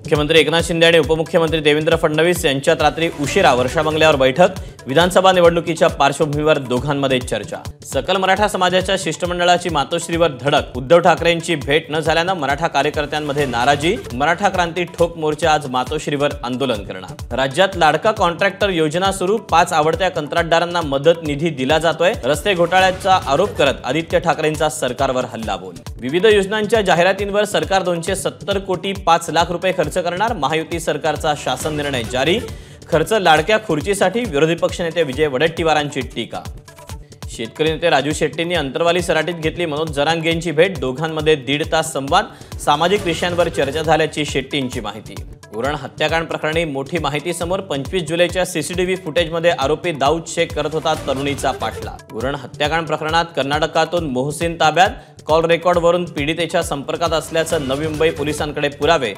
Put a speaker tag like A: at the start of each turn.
A: मुख्यमंत्री एकनाथ शिंदे आणि उपमुख्यमंत्री देवेंद्र फडणवीस यांच्यात रात्री उशिरा वर्षा बंगल्यावर बैठक। विधानसभा निवडणुकीच्या पार्श्वभूमीवर दोघांमध्ये चर्चा। सकल मराठा समाजाच्या शिष्टमंडळाची मातोश्रीवर धडक। उद्धव ठाकरेंची भेट न झाल्याने मराठा कार्यकर्त्यांमध्ये नाराजी। मराठा क्रांती ठोक मोर्चा आज मातोश्रीवर आंदोलन करणार। राज्यात लाडका कॉन्ट्रॅक्टर योजना सुरू। 5 आवडत्या कंत्राटदारांना मदत निधी दिला जातोय। रस्ते घोटाळ्याचा आरोप करत आदित्य ठाकरेंचा सरकारवर हल्लाबोल। विविध योजनांच्या जाहिरातींवर सरकार 270 कोटी 5 लाख रुपये खर्च करणार। महायुती सरकारचा शासन निर्णय जारी। खर्च लाडक्या खुर्चीसाठी विरोधी पक्षनेते विजय वडेट्टीवारांची टीका। शेतकरी नेते राजू शेट्टींनी अंतरवाली सराटीत घेतली मनोज जरांगेंची भेट। दोघांमध्ये 1.5 तास संवाद। सामाजिक विषयांवर चर्चा झाल्याची शेट्टींची माहिती। उरण हत्याकांड प्रकरणी मोठी माहिती समोर। 25 जुलैच्या सीसीटीव्ही फुटेजमध्ये आरोपी दाऊद शेख करत होता तरुणीचा पाठलाग। उरण हत्याकांड प्रकरणात कर्नाटकातून मोहसिन ताब्यात। कॉल रेकॉर्डवरून पीडितेच्या संपर्कात असल्याचं नवी मुंबई पोलिसांकडे पुरावे।